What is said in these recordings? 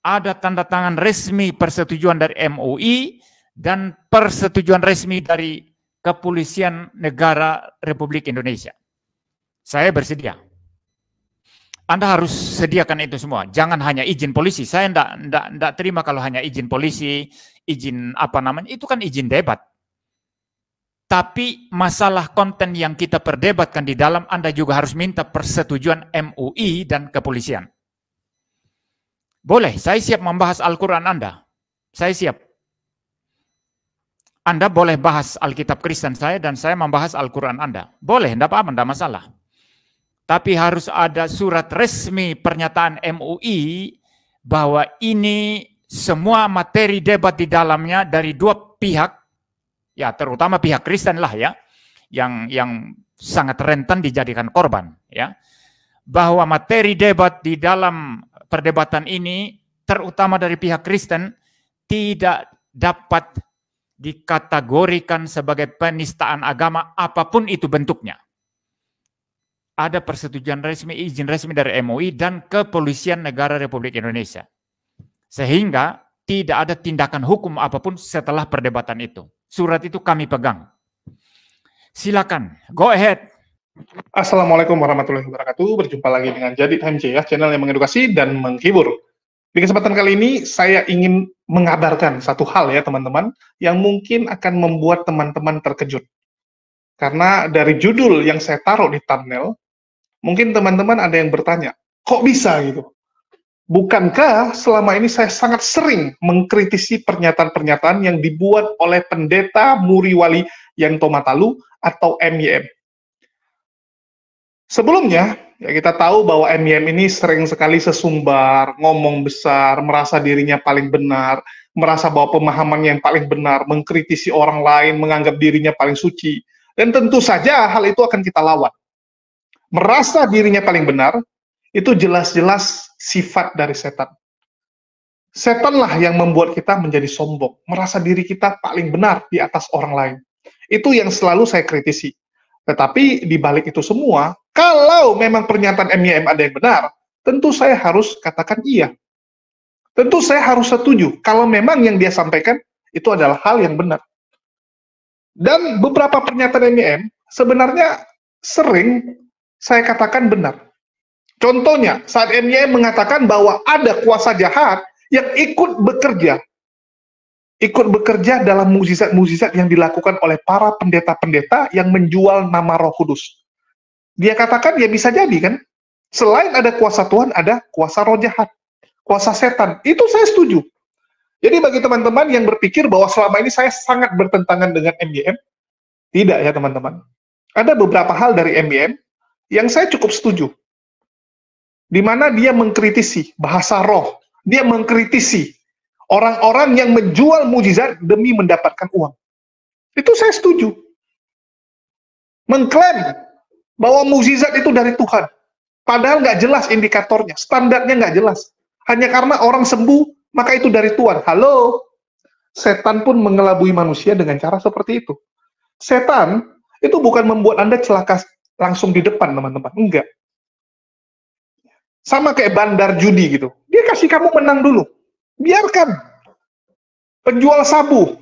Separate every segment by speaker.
Speaker 1: ada tanda tangan resmi persetujuan dari MUI dan persetujuan resmi dari Kepolisian Negara Republik Indonesia. Saya bersedia. Anda harus sediakan itu semua. Jangan hanya izin polisi. Saya enggak terima kalau hanya izin polisi, izin apa namanya, itu kan izin debat. Tapi masalah konten yang kita perdebatkan di dalam, Anda juga harus minta persetujuan MUI dan kepolisian. Boleh, saya siap membahas Al-Quran Anda. Saya siap. Anda boleh bahas Alkitab Kristen saya dan saya membahas Al-Quran Anda. Boleh, enggak apa-apa, enggak masalah. Tapi harus ada surat resmi pernyataan MUI bahwa ini semua materi debat di dalamnya dari dua pihak, ya terutama pihak Kristen lah ya, yang sangat rentan dijadikan korban, ya. Bahwa materi debat di dalam perdebatan ini, terutama dari pihak Kristen, tidak dapat dikategorikan sebagai penistaan agama apapun itu bentuknya. Ada persetujuan resmi, izin resmi dari MUI dan Kepolisian Negara Republik Indonesia. Sehingga tidak ada tindakan hukum apapun setelah perdebatan itu. Surat itu kami pegang. Silakan, go ahead.
Speaker 2: Assalamualaikum warahmatullahi wabarakatuh. Berjumpa lagi dengan Jadi HMC ya, channel yang mengedukasi dan menghibur. Di kesempatan kali ini saya ingin mengabarkan satu hal ya teman-teman, yang mungkin akan membuat teman-teman terkejut. Karena dari judul yang saya taruh di thumbnail, mungkin teman-teman ada yang bertanya, kok bisa gitu? Bukankah selama ini saya sangat sering mengkritisi pernyataan-pernyataan yang dibuat oleh pendeta Muriwali Yanto Matalu atau MYM? Sebelumnya, ya kita tahu bahwa MYM ini sering sekali sesumbar, ngomong besar, merasa dirinya paling benar, merasa bahwa pemahamannya yang paling benar, mengkritisi orang lain, menganggap dirinya paling suci. Dan tentu saja hal itu akan kita lawan. Merasa dirinya paling benar, itu jelas-jelas sifat dari setan. Setanlah yang membuat kita menjadi sombong, merasa diri kita paling benar di atas orang lain. Itu yang selalu saya kritisi. Tetapi di balik itu semua, kalau memang pernyataan MYM ada yang benar, tentu saya harus katakan iya. Tentu saya harus setuju kalau memang yang dia sampaikan itu adalah hal yang benar. Dan beberapa pernyataan MYM sebenarnya sering saya katakan benar. Contohnya, saat MYM mengatakan bahwa ada kuasa jahat yang ikut bekerja dalam mukjizat-mukjizat yang dilakukan oleh para pendeta-pendeta yang menjual nama Roh Kudus. Dia katakan, ya bisa jadi kan, selain ada kuasa Tuhan, ada kuasa roh jahat, kuasa setan. Itu saya setuju. Jadi bagi teman-teman yang berpikir bahwa selama ini saya sangat bertentangan dengan MYM, tidak ya teman-teman. Ada beberapa hal dari MYM yang saya cukup setuju. Di mana dia mengkritisi bahasa roh, dia mengkritisi orang-orang yang menjual mukjizat demi mendapatkan uang. Itu saya setuju. Mengklaim bahwa mukjizat itu dari Tuhan. Padahal nggak jelas indikatornya, standarnya nggak jelas. Hanya karena orang sembuh, maka itu dari Tuhan. Halo? Setan pun mengelabui manusia dengan cara seperti itu. Setan itu bukan membuat Anda celaka langsung di depan, teman-teman. Enggak. Sama kayak bandar judi gitu. Dia kasih kamu menang dulu. Biarkan. Penjual sabu,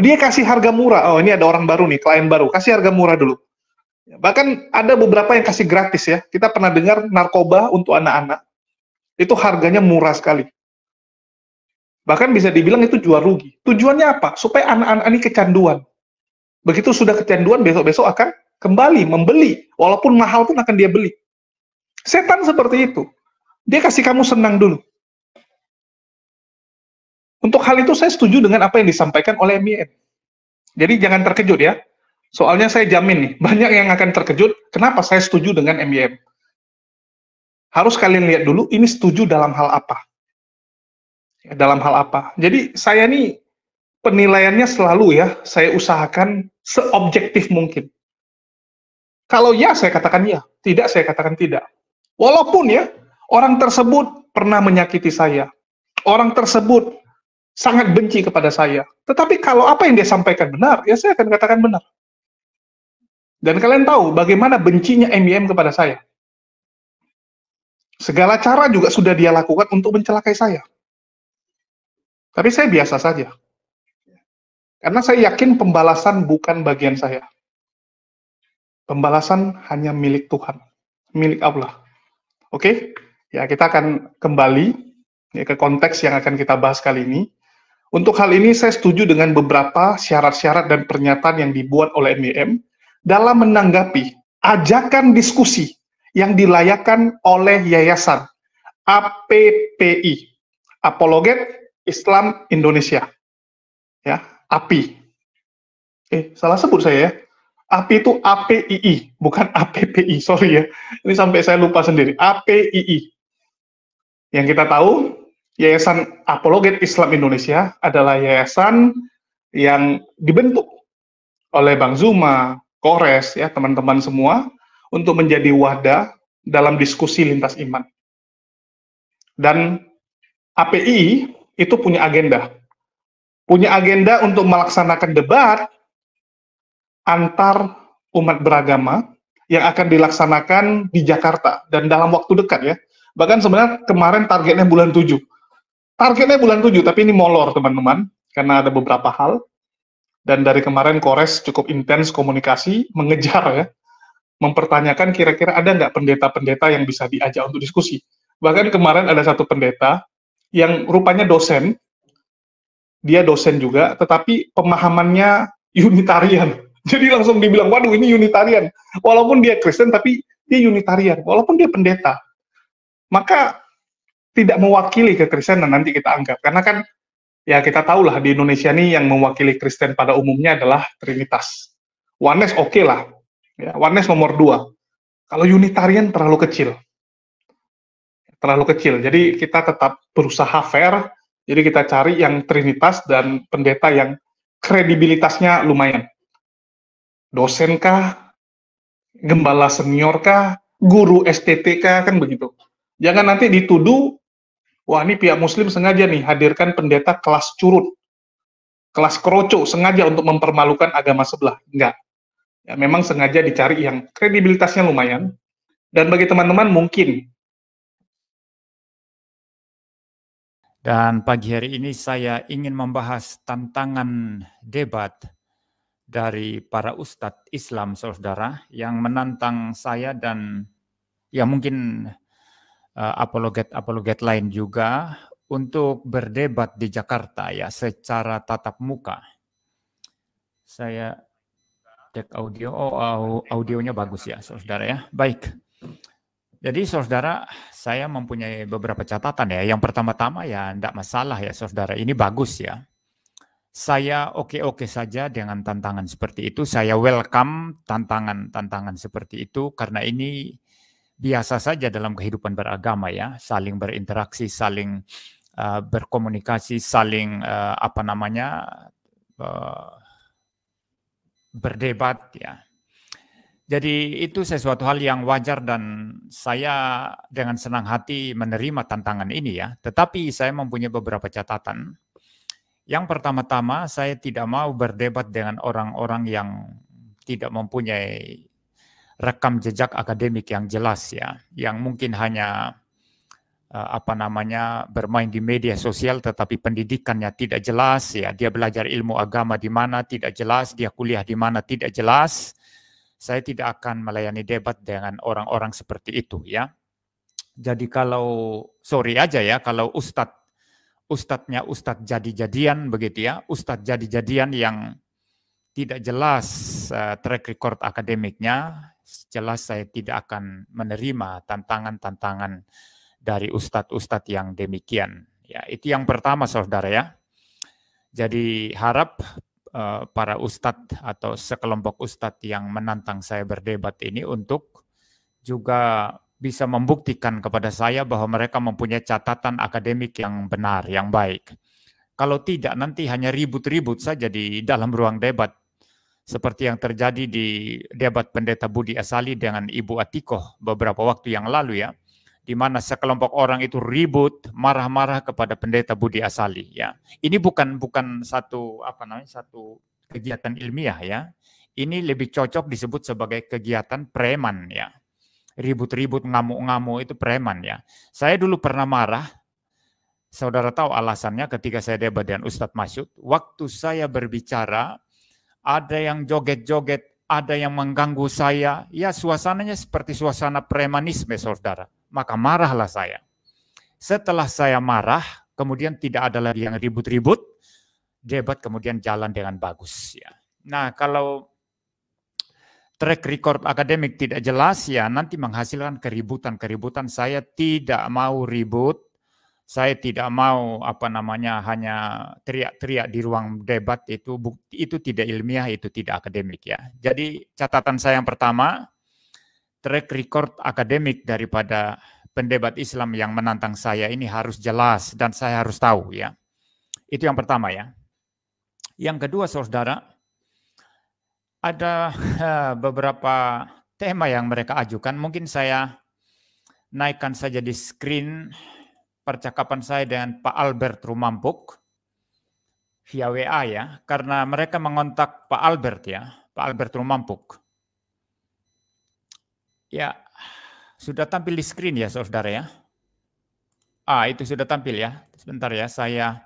Speaker 2: dia kasih harga murah. Oh, ini ada orang baru nih, klien baru. Kasih harga murah dulu. Bahkan ada beberapa yang kasih gratis ya. Kita pernah dengar narkoba untuk anak-anak. Itu harganya murah sekali. Bahkan bisa dibilang itu jual rugi. Tujuannya apa? Supaya anak-anak ini kecanduan. Begitu sudah kecanduan, besok-besok akan kembali membeli. Walaupun mahal pun akan dia beli. Setan seperti itu. Dia kasih kamu senang dulu. Untuk hal itu saya setuju dengan apa yang disampaikan oleh MYM. Jadi jangan terkejut ya. Soalnya saya jamin nih, banyak yang akan terkejut kenapa saya setuju dengan MYM. Harus kalian lihat dulu, ini setuju dalam hal apa. Ya, dalam hal apa. Jadi saya nih, penilaiannya selalu ya, saya usahakan seobjektif mungkin. Kalau ya, saya katakan ya. Tidak, saya katakan tidak. Walaupun ya, orang tersebut pernah menyakiti saya. Orang tersebut sangat benci kepada saya. Tetapi kalau apa yang dia sampaikan benar, ya saya akan katakan benar. Dan kalian tahu bagaimana bencinya MYM kepada saya. Segala cara juga sudah dia lakukan untuk mencelakai saya. Tapi saya biasa saja. Karena saya yakin pembalasan bukan bagian saya. Pembalasan hanya milik Tuhan, milik Allah. Oke? Ya, kita akan kembali ya, ke konteks yang akan kita bahas kali ini. Untuk hal ini saya setuju dengan beberapa syarat-syarat dan pernyataan yang dibuat oleh MYM dalam menanggapi ajakan diskusi yang dilayangkan oleh Yayasan APPI, Apologet Islam Indonesia. Ya, API. Salah sebut saya ya. API itu APII, bukan APPI, sorry ya. Ini sampai saya lupa sendiri. APII. Yang kita tahu, Yayasan Apologet Islam Indonesia adalah yayasan yang dibentuk oleh Bang Zuma, Kores, ya teman-teman semua, untuk menjadi wadah dalam diskusi lintas iman. Dan API itu punya agenda. Punya agenda untuk melaksanakan debat antar umat beragama yang akan dilaksanakan di Jakarta dan dalam waktu dekat ya. Bahkan sebenarnya kemarin targetnya bulan 7. Targetnya bulan 7, tapi ini molor teman-teman karena ada beberapa hal. Dan dari kemarin Kores cukup intens komunikasi, mengejar ya, mempertanyakan kira-kira ada nggak pendeta-pendeta yang bisa diajak untuk diskusi. Bahkan kemarin ada satu pendeta yang rupanya dosen, dia dosen juga, tetapi pemahamannya Unitarian. Jadi langsung dibilang, waduh ini Unitarian. Walaupun dia Kristen, tapi dia Unitarian. Walaupun dia pendeta. Maka tidak mewakili kekristenan nanti kita anggap. Karena kan, ya kita tahulah di Indonesia ini yang mewakili Kristen pada umumnya adalah Trinitas. Oneness oke lah. Ya, Oneness nomor 2. Kalau Unitarian terlalu kecil. Terlalu kecil. Jadi kita tetap berusaha fair. Jadi kita cari yang Trinitas dan pendeta yang kredibilitasnya lumayan. Dosen kah, gembala senior kah, guru STT kah, kan begitu. Jangan nanti dituduh, wah ini pihak muslim sengaja nih hadirkan pendeta kelas curut, kelas kroco, sengaja untuk mempermalukan agama sebelah. Enggak. Ya, memang sengaja dicari yang kredibilitasnya lumayan. Dan bagi teman-teman mungkin.
Speaker 1: Dan pagi hari ini saya ingin membahas tantangan debat dari para ustadz Islam, saudara, yang menantang saya dan ya mungkin apologet-apologet lain juga untuk berdebat di Jakarta ya secara tatap muka. Saya cek audio, audionya bagus ya, saudara ya. Baik. Jadi saudara, saya mempunyai beberapa catatan ya. Yang pertama-tama ya enggak masalah ya saudara, ini bagus ya. Saya oke-oke saja dengan tantangan seperti itu. Saya welcome tantangan-tantangan seperti itu karena ini biasa saja dalam kehidupan beragama ya, saling berinteraksi, saling berkomunikasi, saling berdebat ya. Jadi itu sesuatu hal yang wajar dan saya dengan senang hati menerima tantangan ini ya. Tetapi saya mempunyai beberapa catatan. Yang pertama-tama, saya tidak mau berdebat dengan orang-orang yang tidak mempunyai rekam jejak akademik yang jelas ya, yang mungkin hanya bermain di media sosial tetapi pendidikannya tidak jelas ya, dia belajar ilmu agama di mana tidak jelas, dia kuliah di mana tidak jelas. Saya tidak akan melayani debat dengan orang-orang seperti itu ya. Jadi kalau kalau ustadznya ustadz jadi-jadian begitu ya, ustadz jadi-jadian yang tidak jelas track record akademiknya, jelas saya tidak akan menerima tantangan-tantangan dari ustadz-ustadz yang demikian. Ya, itu yang pertama saudara ya. Jadi harap para ustadz atau sekelompok ustadz yang menantang saya berdebat ini untuk juga bisa membuktikan kepada saya bahwa mereka mempunyai catatan akademik yang benar, yang baik. Kalau tidak, nanti hanya ribut-ribut saja di dalam ruang debat. Seperti yang terjadi di debat Pendeta Budi Asali dengan Ibu Atikoh beberapa waktu yang lalu ya. Di mana sekelompok orang itu ribut, marah-marah kepada Pendeta Budi Asali ya. Ini bukan satu kegiatan ilmiah ya. Ini lebih cocok disebut sebagai kegiatan preman ya. Ribut-ribut, ngamuk-ngamuk itu preman ya. Saya dulu pernah marah Saudara tahu alasannya ketika saya debat dengan Ustadz Masyud, waktu saya berbicara, ada yang joget-joget, ada yang mengganggu saya, ya suasananya seperti suasana premanisme, saudara. Maka marahlah saya. Setelah saya marah, kemudian tidak ada lagi yang ribut-ribut, debat kemudian jalan dengan bagus. Ya. Nah, kalau track record akademik tidak jelas, ya nanti menghasilkan keributan-keributan. Saya tidak mau ribut, saya tidak mau hanya teriak-teriak di ruang debat, itu tidak ilmiah, itu tidak akademik ya. Jadi catatan saya yang pertama, track record akademik daripada pendebat Islam yang menantang saya ini harus jelas dan saya harus tahu ya. Itu yang pertama ya. Yang kedua, saudara, ada beberapa tema yang mereka ajukan. Mungkin saya naikkan saja di screen percakapan saya dengan Pak Albert Rumampuk via WA ya, karena mereka mengontak Pak Albert ya, Pak Albert Rumampuk. Ya, sudah tampil di screen ya, saudara ya. Itu sudah tampil ya. Sebentar ya, saya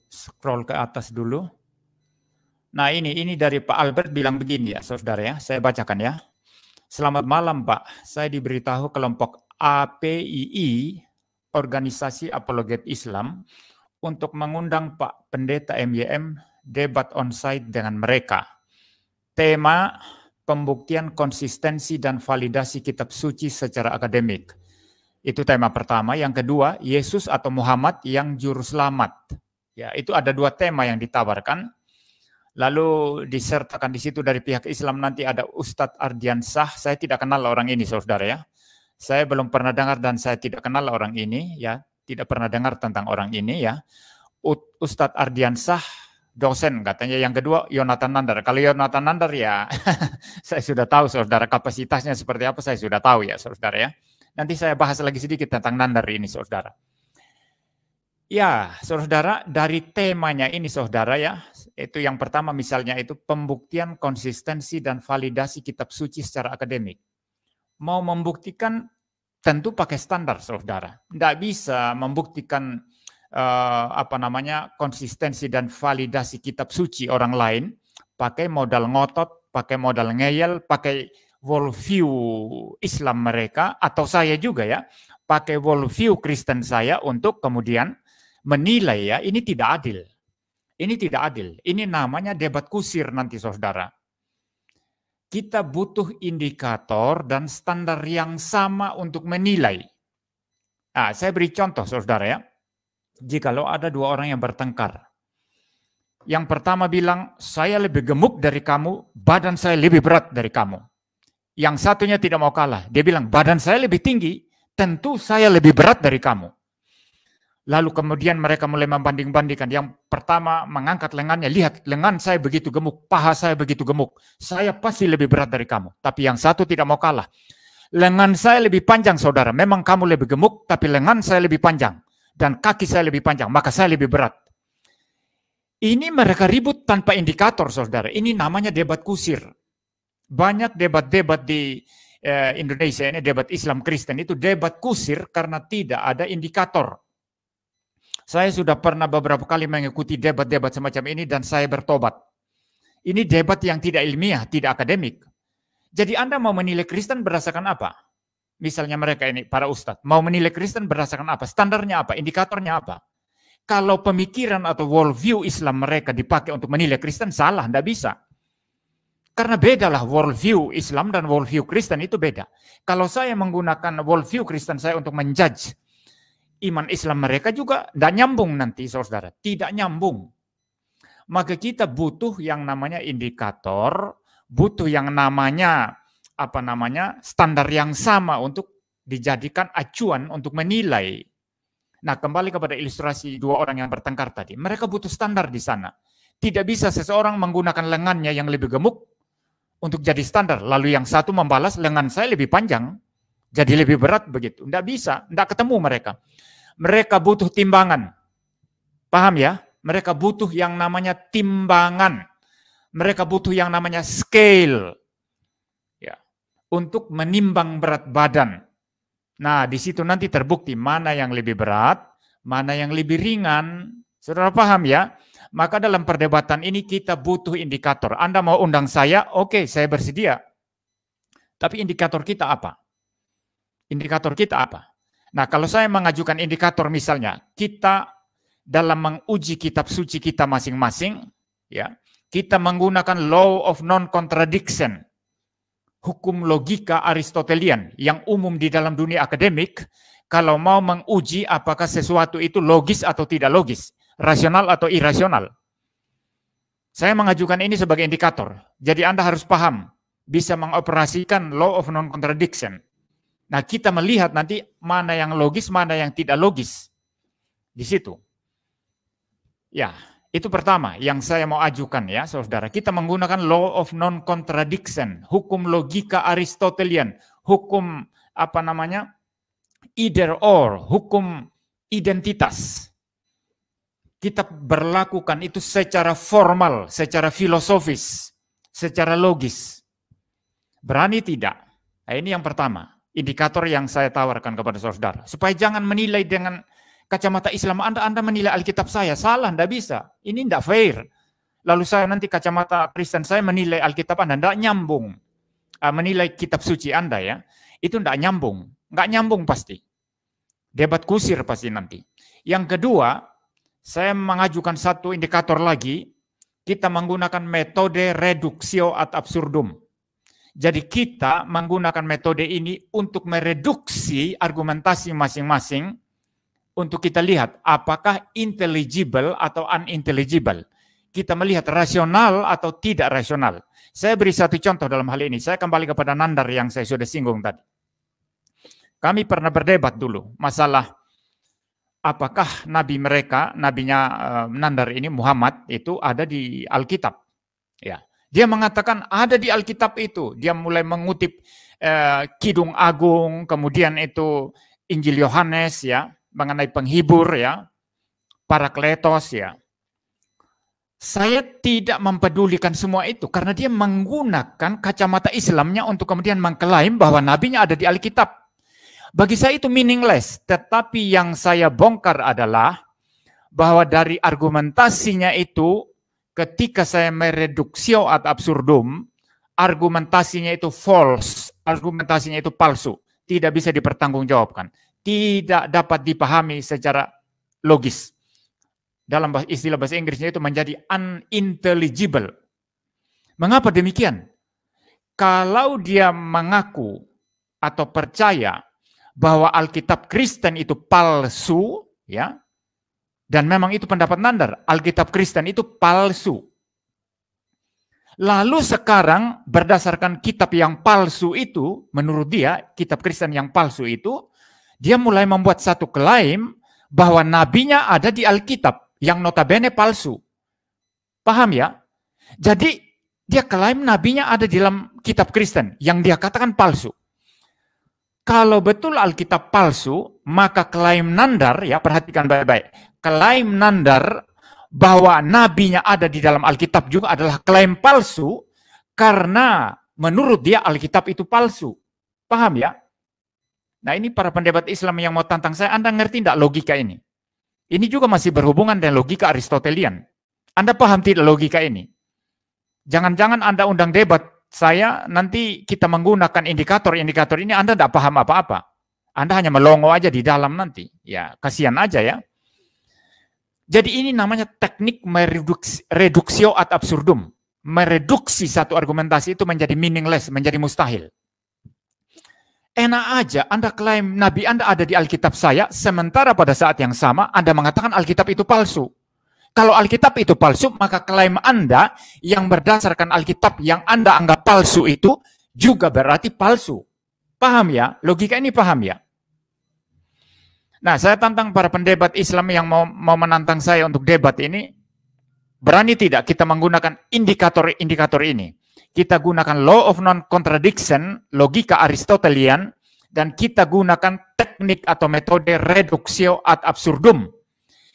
Speaker 1: scroll ke atas dulu. Nah, ini dari Pak Albert bilang begini ya, saudara ya. Saya bacakan ya. Selamat malam, Pak. Saya diberitahu kelompok APII, Organisasi Apologet Islam, untuk mengundang Pak Pendeta MYM debat onsite dengan mereka. Tema pembuktian konsistensi dan validasi kitab suci secara akademik. Itu tema pertama. Yang kedua, Yesus atau Muhammad yang juru selamat. Ya, itu ada dua tema yang ditawarkan. Lalu disertakan di situ dari pihak Islam nanti ada Ustadz Ardiansah. Saya tidak kenal orang ini, saudara ya. Saya belum pernah dengar dan saya tidak kenal orang ini ya. Tidak pernah dengar tentang orang ini ya. Ustadz Ardiansah dosen katanya. Yang kedua Yonatan Nandar. Kalau Yonatan Nandar ya saya sudah tahu saudara, kapasitasnya seperti apa saya sudah tahu ya saudara ya. Nanti saya bahas lagi sedikit tentang Nandar ini saudara. Ya, saudara, dari temanya ini saudara ya, itu yang pertama misalnya itu pembuktian konsistensi dan validasi kitab suci secara akademik. Mau membuktikan tentu pakai standar saudara. Tidak bisa membuktikan konsistensi dan validasi kitab suci orang lain pakai modal ngotot, pakai modal ngeyel, pakai worldview Islam mereka, atau saya juga ya, pakai worldview Kristen saya untuk kemudian menilai ya, ini tidak adil. Ini tidak adil. Ini namanya debat kusir nanti saudara. Kita butuh indikator dan standar yang sama untuk menilai. Nah, saya beri contoh saudara ya. Jikalau ada dua orang yang bertengkar. Yang pertama bilang, saya lebih gemuk dari kamu, badan saya lebih berat dari kamu. Yang satunya tidak mau kalah. Dia bilang, badan saya lebih tinggi, tentu saya lebih berat dari kamu. Lalu kemudian mereka mulai membanding-bandingkan. Yang pertama mengangkat lengannya, lihat lengan saya begitu gemuk, paha saya begitu gemuk. Saya pasti lebih berat dari kamu. Tapi yang satu tidak mau kalah. Lengan saya lebih panjang saudara, memang kamu lebih gemuk, tapi lengan saya lebih panjang. Dan kaki saya lebih panjang, maka saya lebih berat. Ini mereka ribut tanpa indikator saudara. Ini namanya debat kusir. Banyak debat-debat di Indonesia ini, debat Islam Kristen itu debat kusir karena tidak ada indikator. Saya sudah pernah beberapa kali mengikuti debat-debat semacam ini dan saya bertobat. Ini debat yang tidak ilmiah, tidak akademik. Jadi Anda mau menilai Kristen berdasarkan apa? Misalnya mereka ini, para ustadz, mau menilai Kristen berdasarkan apa? Standarnya apa? Indikatornya apa? Kalau pemikiran atau worldview Islam mereka dipakai untuk menilai Kristen, salah, tidak bisa. Karena bedalah worldview Islam dan worldview Kristen itu beda. Kalau saya menggunakan worldview Kristen saya untuk menjudge iman Islam mereka juga tidak nyambung nanti saudara, tidak nyambung. Maka kita butuh yang namanya indikator, butuh yang namanya standar yang sama untuk dijadikan acuan untuk menilai. Nah, kembali kepada ilustrasi dua orang yang bertengkar tadi, mereka butuh standar di sana. Tidak bisa seseorang menggunakan lengannya yang lebih gemuk untuk jadi standar, lalu yang satu membalas lengan saya lebih panjang, jadi lebih berat begitu. Tidak bisa, tidak ketemu mereka. Mereka butuh timbangan. Paham ya? Mereka butuh yang namanya timbangan. Mereka butuh yang namanya scale. Ya. Untuk menimbang berat badan. Nah, di situ nanti terbukti mana yang lebih berat, mana yang lebih ringan. Saudara paham ya? Maka dalam perdebatan ini kita butuh indikator. Anda mau undang saya, oke, saya bersedia. Tapi indikator kita apa? Indikator kita apa? Nah, kalau saya mengajukan indikator misalnya, kita dalam menguji kitab suci kita masing-masing, ya, kita menggunakan law of non-contradiction, hukum logika Aristotelian yang umum di dalam dunia akademik, kalau mau menguji apakah sesuatu itu logis atau tidak logis, rasional atau irasional. Saya mengajukan ini sebagai indikator. Jadi Anda harus paham, bisa mengoperasikan law of non-contradiction. Nah, kita melihat nanti mana yang logis, mana yang tidak logis. Di situ. Ya, itu pertama yang saya mau ajukan ya, saudara. Kita menggunakan law of non-contradiction, hukum logika Aristotelian, hukum apa namanya? Either or, hukum identitas. Kita berlakukan itu secara formal, secara filosofis, secara logis. Berani tidak? Nah, ini yang pertama, indikator yang saya tawarkan kepada saudara. Supaya jangan menilai dengan kacamata Islam, Anda menilai Alkitab saya, salah, tidak bisa. Ini tidak fair. Lalu saya nanti kacamata Kristen saya menilai Alkitab Anda, tidak nyambung. Menilai kitab suci Anda ya, itu tidak nyambung. Nggak nyambung pasti. Debat kusir pasti nanti. Yang kedua, saya mengajukan satu indikator lagi, kita menggunakan metode reduktio ad absurdum. Jadi kita menggunakan metode ini untuk mereduksi argumentasi masing-masing, untuk kita lihat apakah intelligible atau unintelligible. Kita melihat rasional atau tidak rasional. Saya beri satu contoh dalam hal ini. Saya kembali kepada Nandar yang saya sudah singgung tadi. Kami pernah berdebat dulu masalah apakah nabi mereka, nabinya Nandar ini Muhammad itu ada di Alkitab. Ya, dia mengatakan ada di Alkitab itu. Dia mulai mengutip Kidung Agung, kemudian itu Injil Yohanes ya, mengenai penghibur ya, Parakletos ya. Saya tidak mempedulikan semua itu karena dia menggunakan kacamata Islamnya untuk kemudian mengklaim bahwa nabinya ada di Alkitab. Bagi saya itu meaningless, tetapi yang saya bongkar adalah bahwa dari argumentasinya itu ketika saya mereduksio ad absurdum, argumentasinya itu false, argumentasinya itu palsu, tidak bisa dipertanggungjawabkan, tidak dapat dipahami secara logis. Dalam istilah bahasa Inggrisnya itu menjadi unintelligible. Mengapa demikian? Kalau dia mengaku atau percaya bahwa Alkitab Kristen itu palsu, ya, dan memang itu pendapat Nandar, Alkitab Kristen itu palsu. Lalu sekarang berdasarkan kitab yang palsu itu, menurut dia, kitab Kristen yang palsu itu, dia mulai membuat satu klaim bahwa nabinya ada di Alkitab, yang notabene palsu. Paham ya? Jadi dia klaim nabinya ada di dalam kitab Kristen, yang dia katakan palsu. Kalau betul Alkitab palsu, maka klaim Nandar, ya perhatikan baik-baik, klaim Nandar bahwa nabinya ada di dalam Alkitab juga adalah klaim palsu, karena menurut dia Alkitab itu palsu. Paham ya? Nah ini para pendebat Islam yang mau tantang saya, Anda ngerti tidak logika ini? Ini juga masih berhubungan dengan logika Aristotelian. Anda paham tidak logika ini? Jangan-jangan Anda undang debat saya, nanti kita menggunakan indikator-indikator ini, Anda tidak paham apa-apa. Anda hanya melongo aja di dalam nanti. Ya, kasihan aja ya. Jadi ini namanya teknik reduksio ad absurdum. Mereduksi satu argumentasi itu menjadi meaningless, menjadi mustahil. Enak aja Anda klaim Nabi Anda ada di Alkitab saya, sementara pada saat yang sama Anda mengatakan Alkitab itu palsu. Kalau Alkitab itu palsu, maka klaim Anda yang berdasarkan Alkitab yang Anda anggap palsu itu juga berarti palsu. Paham ya? Logika ini paham ya? Nah, saya tantang para pendebat Islam yang mau menantang saya untuk debat ini, berani tidak kita menggunakan indikator-indikator ini? Kita gunakan law of non-contradiction, logika Aristotelian, dan kita gunakan teknik atau metode reduksio ad absurdum.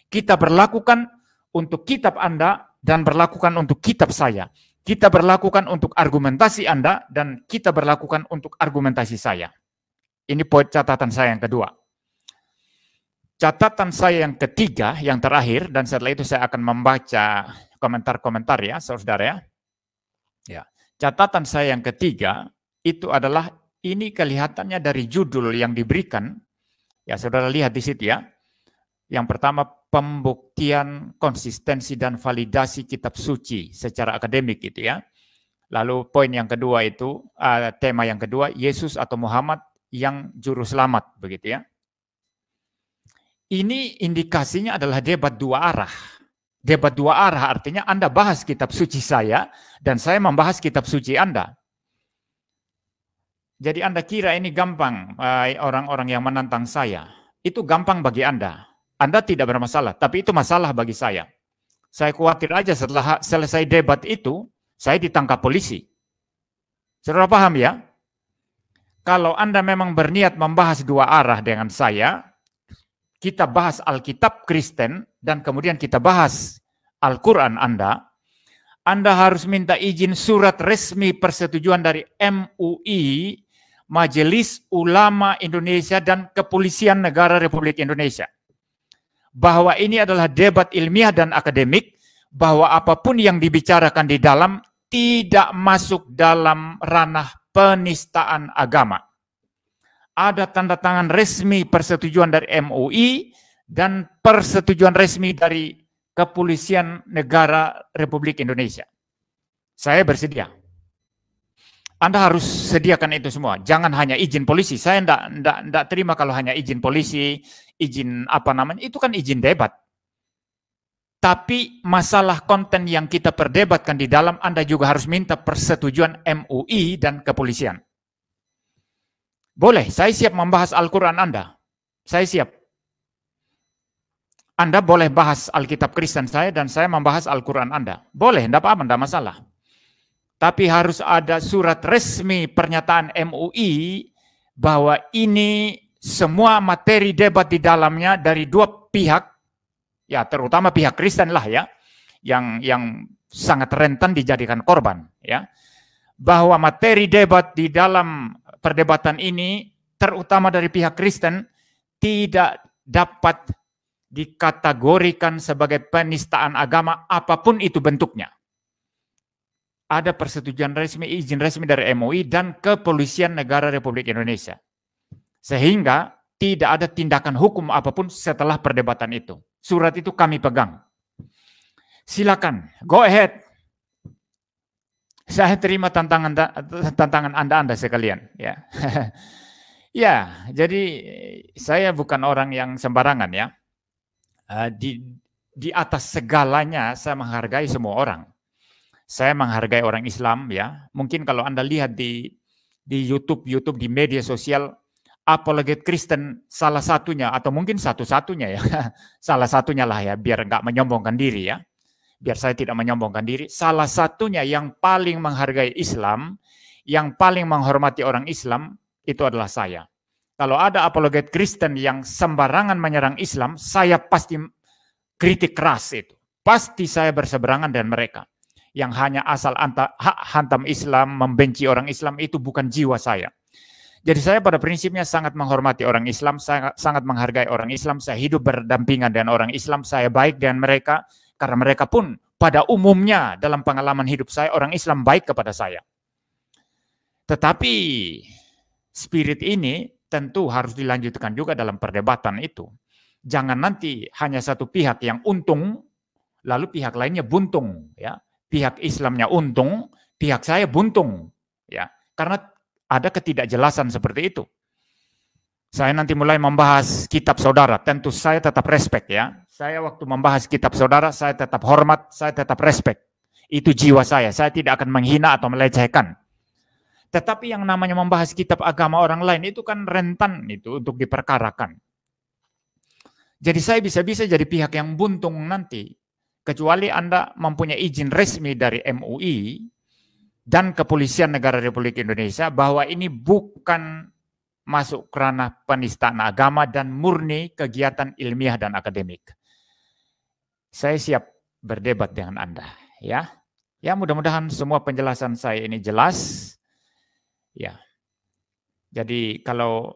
Speaker 1: Kita berlakukan untuk kitab Anda dan berlakukan untuk kitab saya. Kita berlakukan untuk argumentasi Anda dan kita berlakukan untuk argumentasi saya. Ini poin catatan saya yang kedua. Catatan saya yang ketiga, yang terakhir, dan setelah itu saya akan membaca komentar-komentar ya, saudara ya. Ya, catatan saya yang ketiga itu adalah ini kelihatannya dari judul yang diberikan. Ya, saudara lihat di situ ya. Yang pertama, pembuktian konsistensi dan validasi kitab suci secara akademik gitu ya. Lalu poin yang kedua itu, tema yang kedua, Yesus atau Muhammad yang juru selamat begitu ya. Ini indikasinya adalah debat dua arah. Debat dua arah artinya Anda bahas kitab suci saya dan saya membahas kitab suci Anda. Jadi Anda kira ini gampang, orang-orang yang menantang saya. Itu gampang bagi Anda. Anda tidak bermasalah, tapi itu masalah bagi saya. Saya khawatir aja setelah selesai debat itu, saya ditangkap polisi. Saudara paham ya? Kalau Anda memang berniat membahas dua arah dengan saya, kita bahas Alkitab Kristen, dan kemudian kita bahas Al-Quran Anda harus minta izin surat resmi persetujuan dari MUI, Majelis Ulama Indonesia, dan Kepolisian Negara Republik Indonesia. Bahwa ini adalah debat ilmiah dan akademik, bahwa apapun yang dibicarakan di dalam tidak masuk dalam ranah penistaan agama. Ada tanda tangan resmi persetujuan dari MUI dan persetujuan resmi dari Kepolisian Negara Republik Indonesia. Saya bersedia. Anda harus sediakan itu semua. Jangan hanya izin polisi. Saya enggak terima kalau hanya izin polisi, izin apa namanya, itu kan izin debat. Tapi masalah konten yang kita perdebatkan di dalam, Anda juga harus minta persetujuan MUI dan kepolisian. Boleh, saya siap membahas Al-Quran Anda. Saya siap. Anda boleh bahas Alkitab Kristen saya dan saya membahas Al-Quran Anda. Boleh, enggak apa-apa, enggak masalah. Tapi harus ada surat resmi pernyataan MUI bahwa ini semua materi debat di dalamnya dari dua pihak, ya terutama pihak Kristen lah ya, yang sangat rentan dijadikan korban ya. Bahwa materi debat di dalam perdebatan ini terutama dari pihak Kristen tidak dapat dikategorikan sebagai penistaan agama apapun itu bentuknya. Ada persetujuan resmi, izin resmi dari MUI dan Kepolisian Negara Republik Indonesia. Sehingga tidak ada tindakan hukum apapun setelah perdebatan itu. Surat itu kami pegang. Silakan, go ahead. Saya terima tantangan Anda sekalian. Ya. Ya, jadi saya bukan orang yang sembarangan ya. Di atas segalanya saya menghargai semua orang. Saya menghargai orang Islam ya. Mungkin kalau Anda lihat di YouTube di media sosial, apologet Kristen salah satunya atau mungkin satu-satunya ya. Salah satunya lah ya, biar nggak menyombongkan diri ya. Biar saya tidak menyombongkan diri, salah satunya yang paling menghargai Islam, yang paling menghormati orang Islam, itu adalah saya. Kalau ada apologet Kristen yang sembarangan menyerang Islam, saya pasti kritik keras itu. Pasti saya berseberangan dengan mereka. Yang hanya asal hantam Islam, membenci orang Islam, itu bukan jiwa saya. Jadi saya pada prinsipnya sangat menghormati orang Islam, sangat menghargai orang Islam, saya hidup berdampingan dengan orang Islam, saya baik dengan mereka, karena mereka pun pada umumnya dalam pengalaman hidup saya, orang Islam baik kepada saya. Tetapi spirit ini tentu harus dilanjutkan juga dalam perdebatan itu. Jangan nanti hanya satu pihak yang untung, lalu pihak lainnya buntung. Ya. Pihak Islamnya untung, pihak saya buntung. Ya. Karena ada ketidakjelasan seperti itu. Saya nanti mulai membahas kitab saudara, tentu saya tetap respect ya. Saya waktu membahas kitab saudara, saya tetap hormat, saya tetap respect. Itu jiwa saya tidak akan menghina atau melecehkan. Tetapi yang namanya membahas kitab agama orang lain itu kan rentan itu untuk diperkarakan. Jadi saya bisa-bisa jadi pihak yang buntung nanti. Kecuali Anda mempunyai izin resmi dari MUI dan Kepolisian Negara Republik Indonesia bahwa ini bukan masuk ke ranah penistaan agama dan murni kegiatan ilmiah dan akademik. Saya siap berdebat dengan Anda, ya. Ya, mudah-mudahan semua penjelasan saya ini jelas. Ya. Jadi kalau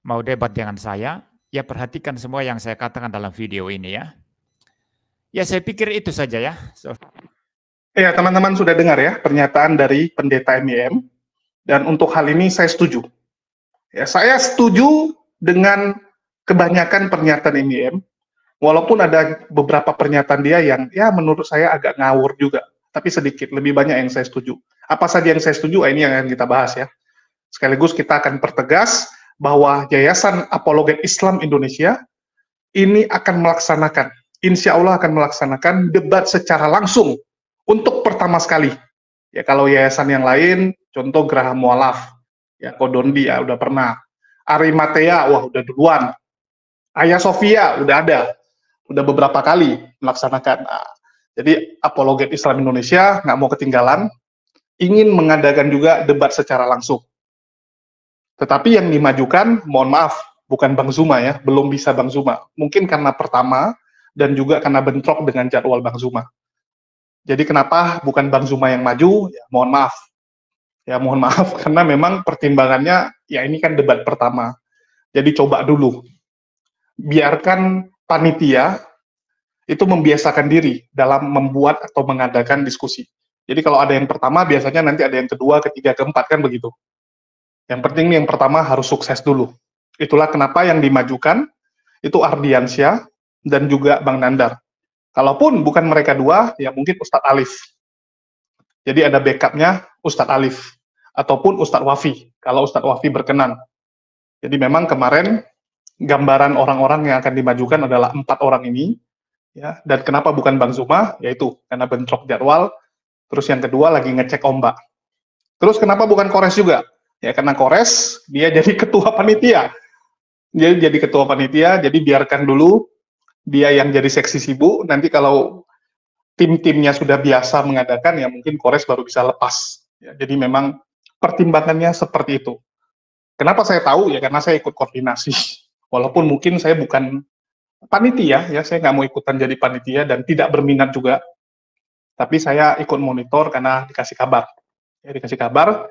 Speaker 1: mau debat dengan saya, ya perhatikan semua yang saya katakan dalam video ini ya. Ya saya pikir itu saja ya.
Speaker 2: Ya, teman-teman sudah dengar ya pernyataan dari pendeta MIM, dan untuk hal ini saya setuju. Ya, saya setuju dengan kebanyakan pernyataan MIM, walaupun ada beberapa pernyataan dia yang ya menurut saya agak ngawur juga, tapi sedikit, lebih banyak yang saya setuju. Apa saja yang saya setuju, ini yang akan kita bahas ya. Sekaligus kita akan pertegas bahwa Yayasan Apologet Islam Indonesia ini akan melaksanakan, insya Allah akan melaksanakan debat secara langsung untuk pertama sekali. Ya kalau yayasan yang lain, contoh Geraha Mualaf, ya Kodondi ya udah pernah, Arimatea wah udah duluan, Ayah Sofia udah ada, udah beberapa kali melaksanakan. Nah, jadi Apologet Islam Indonesia nggak mau ketinggalan, ingin mengadakan juga debat secara langsung. Tetapi yang dimajukan, mohon maaf, bukan Bang Zuma ya, belum bisa Bang Zuma. Mungkin karena pertama, dan juga karena bentrok dengan jadwal Bang Zuma. Jadi kenapa bukan Bang Zuma yang maju? Ya, mohon maaf. Ya mohon maaf, karena memang pertimbangannya, ya ini kan debat pertama. Jadi coba dulu. Biarkan panitia itu membiasakan diri dalam membuat atau mengadakan diskusi. Jadi kalau ada yang pertama, biasanya nanti ada yang kedua, ketiga, keempat, kan begitu. Yang penting yang pertama harus sukses dulu. Itulah kenapa yang dimajukan itu Ardiansyah dan juga Bang Nandar. Kalaupun bukan mereka dua, ya mungkin Ustadz Alif. Jadi ada backupnya Ustadz Alif ataupun Ustadz Wafi, kalau Ustadz Wafi berkenan. Jadi memang kemarin gambaran orang-orang yang akan dimajukan adalah 4 orang ini, ya. Dan kenapa bukan Bang Zuma? Yaitu karena bentrok jadwal. Terus yang kedua lagi ngecek ombak. Terus kenapa bukan Kores juga? Ya karena Kores dia jadi ketua panitia. Jadi ketua panitia, jadi biarkan dulu dia yang jadi seksi sibuk. Nanti kalau tim-timnya sudah biasa mengadakan, ya mungkin Kores baru bisa lepas. Ya, jadi memang pertimbangannya seperti itu. Kenapa saya tahu? Ya karena saya ikut koordinasi. Walaupun mungkin saya bukan panitia, ya saya nggak mau ikutan jadi panitia dan tidak berminat juga. Tapi saya ikut monitor karena dikasih kabar. Ya, dikasih kabar.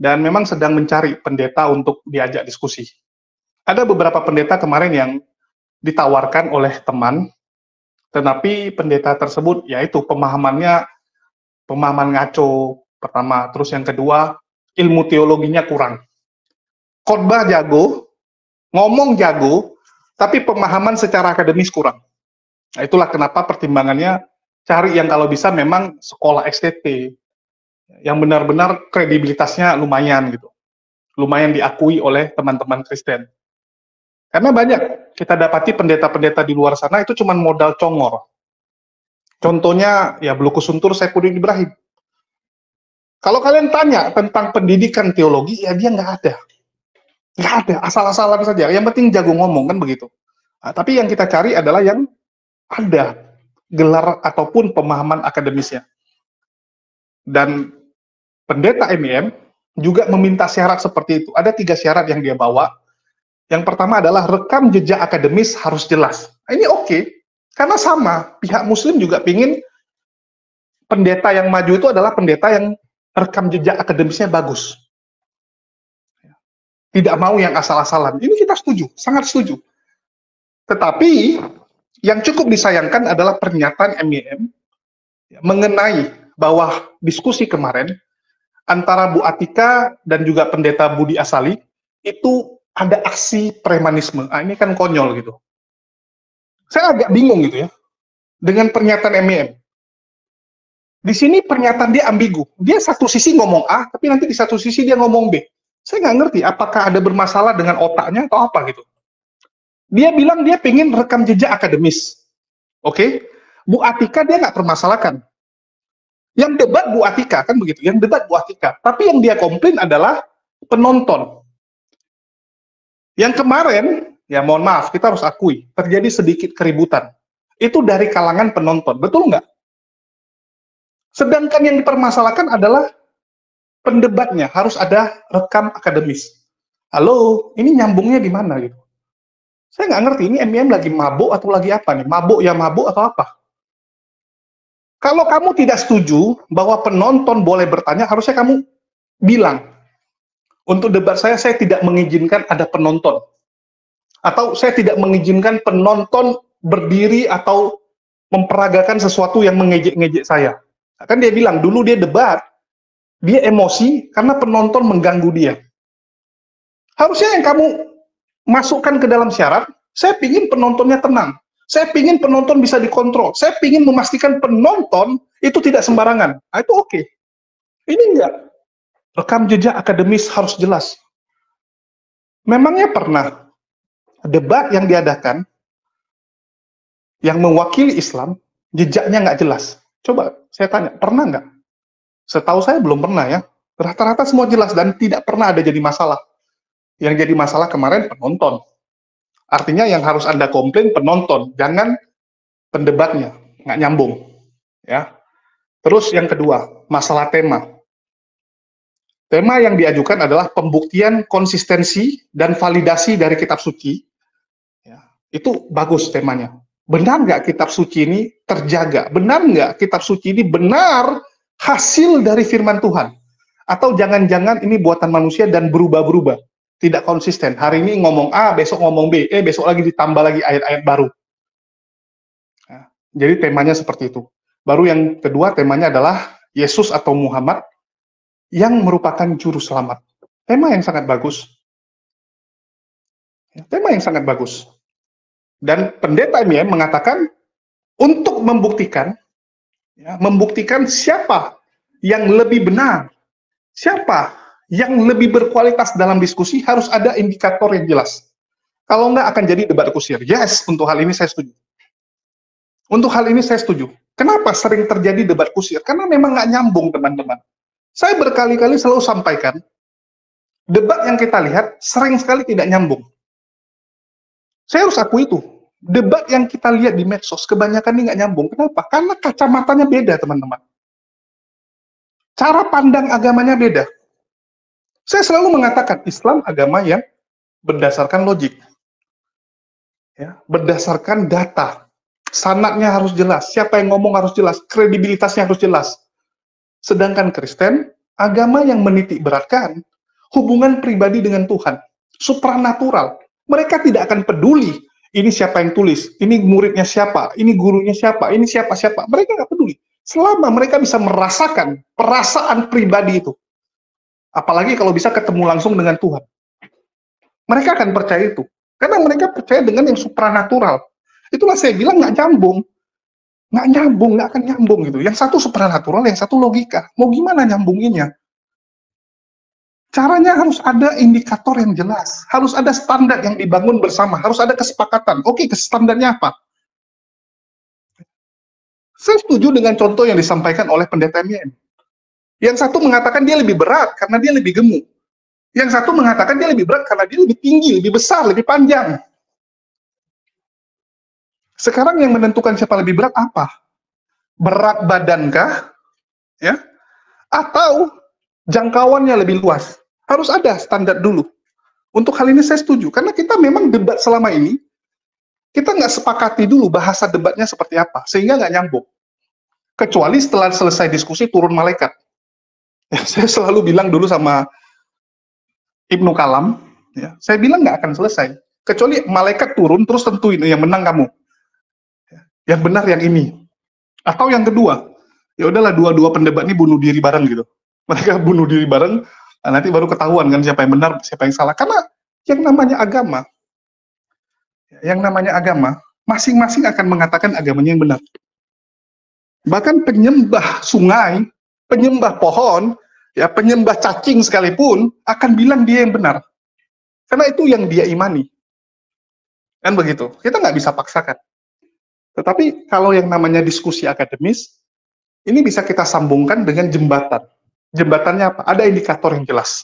Speaker 2: Dan memang sedang mencari pendeta untuk diajak diskusi. Ada beberapa pendeta kemarin yang ditawarkan oleh teman, tetapi pendeta tersebut, yaitu pemahaman ngaco, pertama. Terus yang kedua, ilmu teologinya kurang. Khotbah jago, ngomong jago, tapi pemahaman secara akademis kurang. Nah, itulah kenapa pertimbangannya cari yang kalau bisa memang sekolah STT, yang benar-benar kredibilitasnya lumayan gitu, lumayan diakui oleh teman-teman Kristen. Karena banyak kita dapati pendeta-pendeta di luar sana itu cuma modal congor. Contohnya ya Blukus Suntur Saifuddin Ibrahim. Kalau kalian tanya tentang pendidikan teologi, ya dia nggak ada, asal-asalan saja. Yang penting jago ngomong kan begitu. Nah, tapi yang kita cari adalah yang ada gelar ataupun pemahaman akademisnya. Dan pendeta MIM juga meminta syarat seperti itu. Ada 3 syarat yang dia bawa. Yang pertama adalah rekam jejak akademis harus jelas. Nah, ini oke, karena sama, pihak Muslim juga ingin pendeta yang maju itu adalah pendeta yang rekam jejak akademisnya bagus. Tidak mau yang asal-asalan. Ini kita setuju, sangat setuju. Tetapi yang cukup disayangkan adalah pernyataan MIM mengenai bahwa diskusi kemarin antara Bu Atika dan juga pendeta Budi Asali itu ada aksi premanisme. Nah, ini kan konyol gitu. Saya agak bingung gitu ya dengan pernyataan MIM. Di sini pernyataan dia ambigu. Dia satu sisi ngomong A, tapi nanti di satu sisi dia ngomong B. Saya nggak ngerti apakah ada bermasalah dengan otaknya atau apa gitu. Dia bilang dia pengen rekam jejak akademis. Oke? Bu Atika dia nggak permasalahkan. Yang debat Bu Atika, kan begitu. Yang debat Bu Atika. Tapi yang dia komplain adalah penonton. Yang kemarin, ya mohon maaf, kita harus akui, terjadi sedikit keributan. Itu dari kalangan penonton. Betul nggak? Sedangkan yang dipermasalahkan adalah pendebatnya. Harus ada rekam akademis. Halo, ini nyambungnya di mana gitu? Saya nggak ngerti, ini MIM lagi mabuk atau lagi apa nih? Mabuk ya mabuk atau apa? Kalau kamu tidak setuju bahwa penonton boleh bertanya, harusnya kamu bilang, untuk debat saya tidak mengizinkan ada penonton. Atau saya tidak mengizinkan penonton berdiri atau memperagakan sesuatu yang mengejek-ngejek saya. Kan dia bilang, dulu dia debat, dia emosi karena penonton mengganggu dia. Harusnya yang kamu masukkan ke dalam syarat, saya pingin penontonnya tenang. Saya pingin penonton bisa dikontrol. Saya pingin memastikan penonton itu tidak sembarangan. Nah, itu oke. Ini enggak. Rekam jejak akademis harus jelas. Memangnya pernah debat yang diadakan yang mewakili Islam, jejaknya nggak jelas? Coba saya tanya, pernah nggak? Setahu saya belum pernah ya. Rata-rata semua jelas dan tidak pernah ada jadi masalah. Yang jadi masalah kemarin penonton. Artinya yang harus Anda komplain penonton, jangan pendebatnya, nggak nyambung. Ya. Terus yang kedua, masalah tema. Tema yang diajukan adalah pembuktian konsistensi dan validasi dari kitab suci. Ya. Itu bagus temanya. Benar nggak kitab suci ini terjaga? Benar nggak kitab suci ini benar hasil dari firman Tuhan? Atau jangan-jangan ini buatan manusia dan berubah-berubah? Tidak konsisten. Hari ini ngomong A, besok ngomong B, besok lagi ditambah lagi ayat-ayat baru. Nah, jadi temanya seperti itu. Baru yang kedua temanya adalah Yesus atau Muhammad yang merupakan juru selamat. Tema yang sangat bagus. Tema yang sangat bagus. Dan pendeta MIM mengatakan untuk membuktikan siapa yang lebih benar, siapa yang lebih berkualitas dalam diskusi, harus ada indikator yang jelas. Kalau enggak akan jadi debat kusir. Yes, untuk hal ini saya setuju. Untuk hal ini saya setuju. Kenapa sering terjadi debat kusir? Karena memang nggak nyambung, teman-teman. Saya berkali-kali selalu sampaikan, debat yang kita lihat sering sekali tidak nyambung. Saya harus akui itu. Debat yang kita lihat di medsos, kebanyakan ini nggak nyambung. Kenapa? Karena kacamatanya beda, teman-teman. Cara pandang agamanya beda. Saya selalu mengatakan, Islam agama yang berdasarkan logik. Ya, berdasarkan data. Sanadnya harus jelas. Siapa yang ngomong harus jelas. Kredibilitasnya harus jelas. Sedangkan Kristen, agama yang menitik beratkan hubungan pribadi dengan Tuhan. Supranatural. Mereka tidak akan peduli ini siapa yang tulis, ini muridnya siapa, ini gurunya siapa, ini siapa-siapa. Mereka nggak peduli. Selama mereka bisa merasakan perasaan pribadi itu. Apalagi kalau bisa ketemu langsung dengan Tuhan. Mereka akan percaya itu. Karena mereka percaya dengan yang supranatural. Itulah saya bilang nggak nyambung. Nggak nyambung, nggak akan nyambung gitu. Yang satu supranatural, yang satu logika. Mau gimana nyambunginnya? Caranya harus ada indikator yang jelas. Harus ada standar yang dibangun bersama. Harus ada kesepakatan. Oke, standarnya apa? Saya setuju dengan contoh yang disampaikan oleh pendeta MIM. Yang satu mengatakan dia lebih berat karena dia lebih gemuk. Yang satu mengatakan dia lebih berat karena dia lebih tinggi, lebih besar, lebih panjang. Sekarang yang menentukan siapa lebih berat apa? Berat badankah? Ya? Atau jangkauannya lebih luas? Harus ada standar dulu. Untuk hal ini saya setuju. Karena kita memang debat selama ini, kita nggak sepakati dulu bahasa debatnya seperti apa. Sehingga nggak nyambung. Kecuali setelah selesai diskusi turun malaikat. Ya, saya selalu bilang dulu sama Ibnu Kalam, ya, saya bilang nggak akan selesai. Kecuali malaikat turun, terus tentuin yang menang kamu. Yang benar yang ini. Atau yang kedua, ya udahlah dua-dua pendebat ini bunuh diri bareng gitu. Mereka bunuh diri bareng, nah nanti baru ketahuan kan siapa yang benar, siapa yang salah. Karena yang namanya agama, masing-masing akan mengatakan agamanya yang benar. Bahkan penyembah sungai, penyembah pohon, ya penyembah cacing sekalipun akan bilang dia yang benar. Karena itu yang dia imani. Kan begitu. Kita nggak bisa paksakan. Tetapi kalau yang namanya diskusi akademis, ini bisa kita sambungkan dengan jembatan. Jembatannya apa? Ada indikator yang jelas.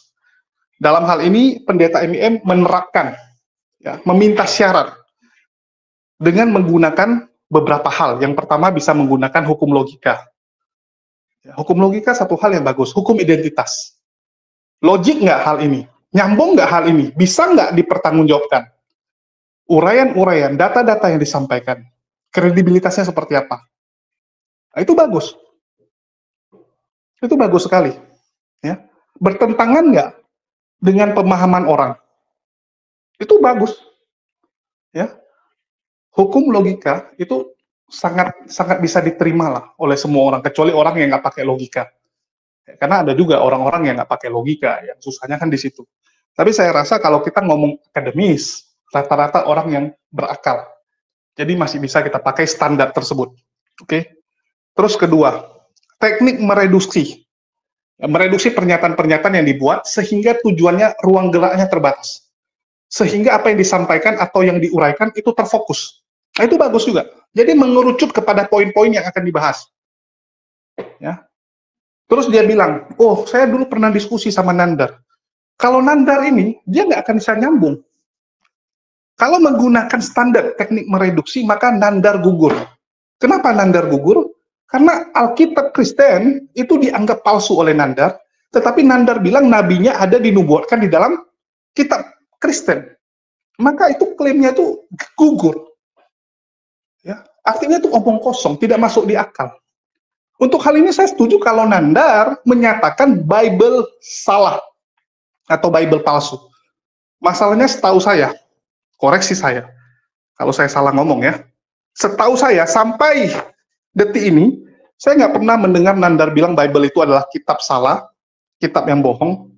Speaker 2: Dalam hal ini, pendeta MIM menerapkan, ya, meminta syarat dengan menggunakan beberapa hal. Yang pertama bisa menggunakan hukum logika. Ya, hukum logika satu hal yang bagus. Hukum identitas. Logik nggak hal ini? Nyambung nggak hal ini? Bisa nggak dipertanggungjawabkan? Uraian-uraian, data-data yang disampaikan. Kredibilitasnya seperti apa? Nah, itu bagus. Itu bagus sekali. Ya. Bertentangan nggak dengan pemahaman orang? Itu bagus. Ya, hukum logika itu sangat sangat bisa diterima lah oleh semua orang, kecuali orang yang nggak pakai logika. Karena ada juga orang-orang yang nggak pakai logika, yang susahnya kan di situ. Tapi saya rasa kalau kita ngomong akademis, rata-rata orang yang berakal. Jadi masih bisa kita pakai standar tersebut. Oke. Terus kedua, teknik mereduksi. Mereduksi pernyataan-pernyataan yang dibuat sehingga tujuannya ruang geraknya terbatas. Sehingga apa yang disampaikan atau yang diuraikan itu terfokus. Nah, itu bagus juga. Jadi mengerucut kepada poin-poin yang akan dibahas. Ya. Terus dia bilang, oh saya dulu pernah diskusi sama Nandar. Kalau Nandar ini, dia nggak akan bisa nyambung. Kalau menggunakan standar teknik mereduksi, maka Nandar gugur. Kenapa Nandar gugur? Karena Alkitab Kristen itu dianggap palsu oleh Nandar, tetapi Nandar bilang nabinya ada dinubuatkan di dalam kitab Kristen. Maka itu klaimnya itu gugur. Ya, artinya itu omong kosong, tidak masuk di akal. Untuk hal ini saya setuju kalau Nandar menyatakan Bible salah atau Bible palsu. Masalahnya setahu saya, koreksi saya, kalau saya salah ngomong ya, setahu saya sampai detik ini, saya nggak pernah mendengar Nandar bilang Bible itu adalah kitab salah, kitab yang bohong,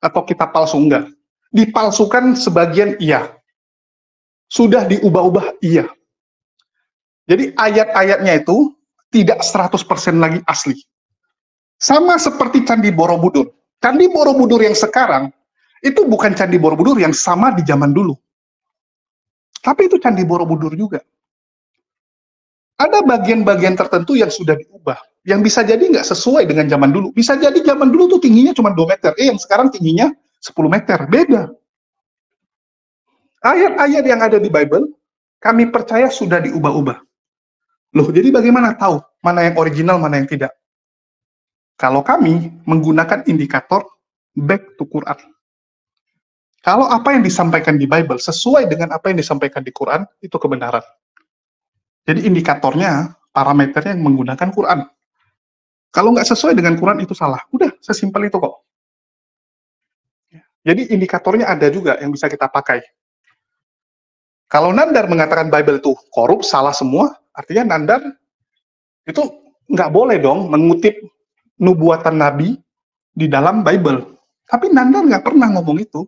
Speaker 2: atau kitab palsu, enggak. Dipalsukan sebagian iya. Sudah diubah-ubah iya. Jadi ayat-ayatnya itu tidak 100% lagi asli. Sama seperti Candi Borobudur. Candi Borobudur yang sekarang, itu bukan Candi Borobudur yang sama di zaman dulu. Tapi itu Candi Borobudur juga. Ada bagian-bagian tertentu yang sudah diubah, yang bisa jadi nggak sesuai dengan zaman dulu. Bisa jadi zaman dulu tuh tingginya cuma 2 meter, yang sekarang tingginya 10 meter, beda. Ayat-ayat yang ada di Bible, kami percaya sudah diubah-ubah. Loh, jadi bagaimana tahu mana yang original, mana yang tidak? Kalau kami menggunakan indikator back to Quran. Kalau apa yang disampaikan di Bible sesuai dengan apa yang disampaikan di Quran, itu kebenaran. Jadi indikatornya, parameternya yang menggunakan Quran. Kalau nggak sesuai dengan Quran, itu salah. Udah, sesimpel itu kok. Jadi indikatornya ada juga yang bisa kita pakai. Kalau Nandar mengatakan Bible itu korup, salah semua, artinya Nandar itu nggak boleh dong mengutip nubuatan Nabi di dalam Bible. Tapi Nandar nggak pernah ngomong itu.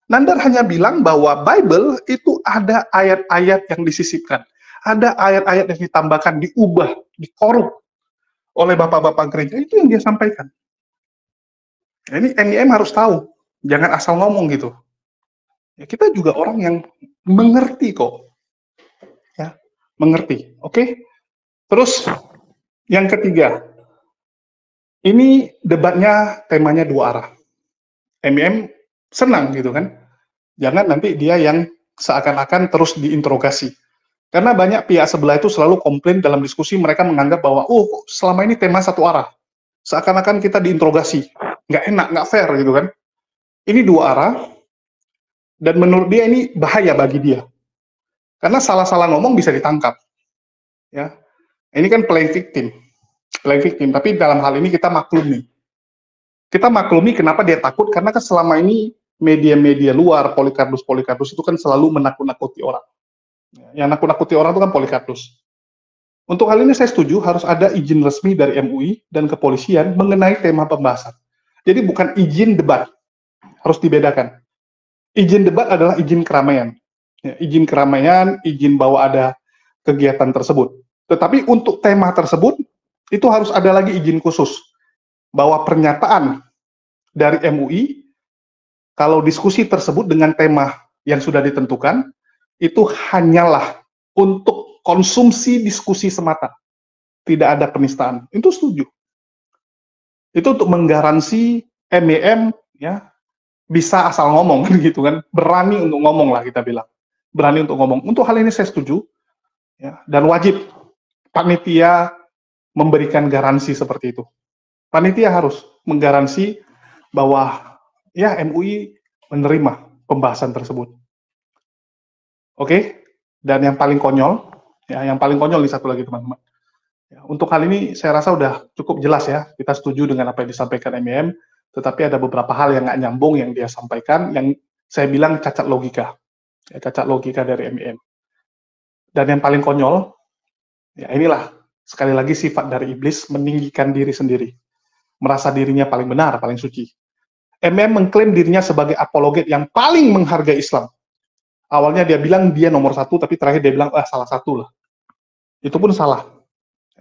Speaker 2: Nandar hanya bilang bahwa Bible itu ada ayat-ayat yang disisipkan. Ada ayat-ayat yang ditambahkan, diubah, dikorup oleh bapak-bapak gereja. Itu yang dia sampaikan. Nah, ini NIM harus tahu. Jangan asal ngomong gitu. Ya, kita juga orang yang mengerti kok. Ya, mengerti. Oke? Terus, yang ketiga. Ini debatnya temanya dua arah. NIM senang gitu kan. Jangan nanti dia yang seakan-akan terus diinterogasi. Karena banyak pihak sebelah itu selalu komplain dalam diskusi, mereka menganggap bahwa, oh selama ini tema satu arah. Seakan-akan kita diinterogasi. Nggak enak, nggak fair gitu kan. Ini dua arah, dan menurut dia ini bahaya bagi dia. Karena salah-salah ngomong bisa ditangkap. Ya, ini kan playing victim. Playing victim, tapi dalam hal ini kita maklumi. Kita maklumi kenapa dia takut, karena kan selama ini media-media luar, Polycarpus itu kan selalu menakut-nakuti orang. Yang nakut-nakuti orang itu kan Polycarpus. Untuk hal ini saya setuju harus ada izin resmi dari MUI dan kepolisian mengenai tema pembahasan. Jadi bukan izin debat, harus dibedakan. Izin debat adalah izin keramaian. Ya, izin keramaian, izin bahwa ada kegiatan tersebut. Tetapi untuk tema tersebut, itu harus ada lagi izin khusus. Bahwa pernyataan dari MUI, kalau diskusi tersebut dengan tema yang sudah ditentukan, itu hanyalah untuk konsumsi diskusi semata. Tidak ada penistaan. Itu setuju. Itu untuk menggaransi MEM ya bisa asal ngomong gitu kan, berani untuk ngomong lah kita bilang. Berani untuk ngomong. Untuk hal ini saya setuju ya, dan wajib panitia memberikan garansi seperti itu. Panitia harus menggaransi bahwa ya MUI menerima pembahasan tersebut. Oke? Dan yang paling konyol, ya yang paling konyol nih satu lagi teman-teman. Ya, untuk hal ini saya rasa udah cukup jelas ya, kita setuju dengan apa yang disampaikan MEM, tetapi ada beberapa hal yang nggak nyambung yang dia sampaikan, yang saya bilang cacat logika. Ya, cacat logika dari MEM. Dan yang paling konyol, ya inilah sekali lagi sifat dari iblis meninggikan diri sendiri, merasa dirinya paling benar, paling suci. Mengklaim dirinya sebagai apologet yang paling menghargai Islam. Awalnya dia bilang dia nomor satu, tapi terakhir dia bilang salah satu lah. Itu pun salah.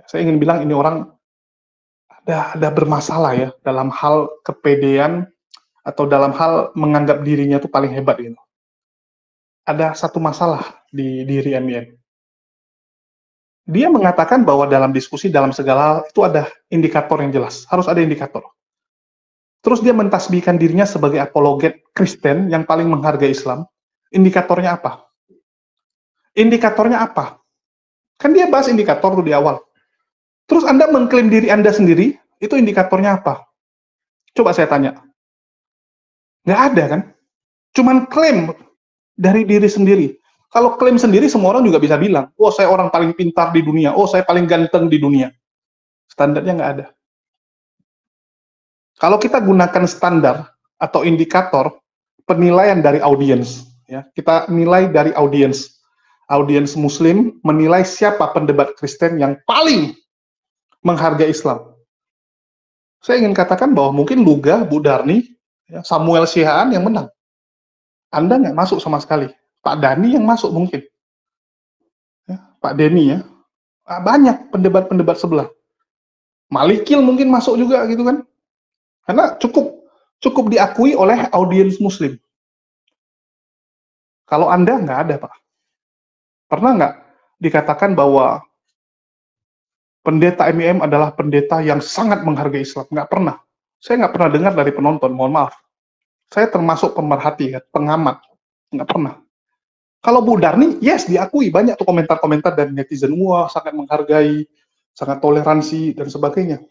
Speaker 2: Saya ingin bilang ini orang ada bermasalah ya dalam hal kepedean atau dalam hal menganggap dirinya itu paling hebat gitu. Ada satu masalah di diri MIM. Dia mengatakan bahwa dalam diskusi, dalam segala hal, itu ada indikator yang jelas. Harus ada indikator. Terus dia mentasbihkan dirinya sebagai apologet Kristen yang paling menghargai Islam. Indikatornya apa? Indikatornya apa? Kan dia bahas indikator tuh di awal. Terus Anda mengklaim diri Anda sendiri, itu indikatornya apa? Coba saya tanya. Nggak ada kan? Cuman klaim dari diri sendiri. Kalau klaim sendiri, semua orang juga bisa bilang, oh saya orang paling pintar di dunia, oh saya paling ganteng di dunia. Standarnya nggak ada. Kalau kita gunakan standar atau indikator penilaian dari audiens, ya, kita nilai dari audiens Muslim menilai siapa pendebat Kristen yang paling menghargai Islam. Saya ingin katakan bahwa mungkin Luga, Bu Darni, ya, Samuel Sihaan yang menang. Anda nggak masuk sama sekali. Pak Dani yang masuk mungkin. Ya, Pak Denny ya. Banyak pendebat-pendebat sebelah. Malikil mungkin masuk juga gitu kan. Karena cukup diakui oleh audiens Muslim. Kalau Anda nggak ada, Pak. Pernah nggak dikatakan bahwa pendeta MIM adalah pendeta yang sangat menghargai Islam? Nggak pernah. Saya nggak pernah dengar dari penonton, mohon maaf. Saya termasuk pemerhati, pengamat. Nggak pernah. Kalau Bu Darni, yes, diakui. Banyak tuh komentar-komentar dari netizen, wah, sangat menghargai, sangat toleransi, dan sebagainya.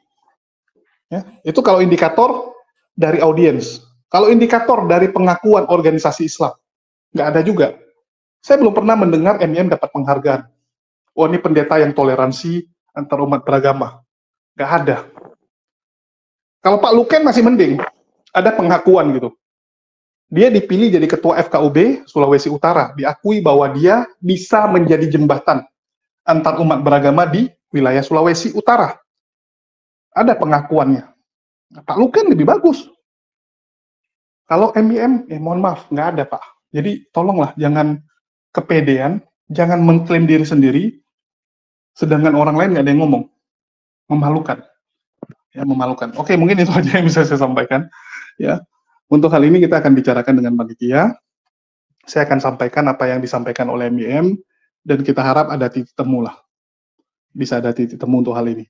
Speaker 2: Ya, itu kalau indikator dari audiens. Kalau indikator dari pengakuan organisasi Islam, nggak ada juga. Saya belum pernah mendengar MIM dapat penghargaan. Oh, ini pendeta yang toleransi antar umat beragama. Nggak ada. Kalau Pak Luken masih mending. Ada pengakuan gitu. Dia dipilih jadi ketua FKUB Sulawesi Utara. Diakui bahwa dia bisa menjadi jembatan antar umat beragama di wilayah Sulawesi Utara. Ada pengakuannya. Pak Luken lebih bagus. Kalau MIM, mohon maaf, nggak ada, Pak. Jadi tolonglah jangan kepedean, jangan mengklaim diri sendiri, sedangkan orang lain nggak ada yang ngomong. Memalukan. Ya, memalukan. Oke, mungkin itu aja yang bisa saya sampaikan. Ya. Untuk hal ini kita akan bicarakan dengan panitia. Saya akan sampaikan apa yang disampaikan oleh MIM, dan kita harap ada titik temu lah. Bisa ada titik temu untuk hal ini.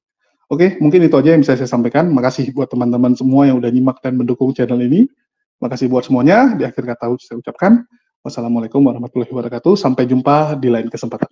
Speaker 2: Oke, mungkin itu aja yang bisa saya sampaikan. Makasih buat teman-teman semua yang udah nyimak dan mendukung channel ini. Makasih buat semuanya. Di akhir kata saya ucapkan, wassalamualaikum warahmatullahi wabarakatuh. Sampai jumpa di lain kesempatan.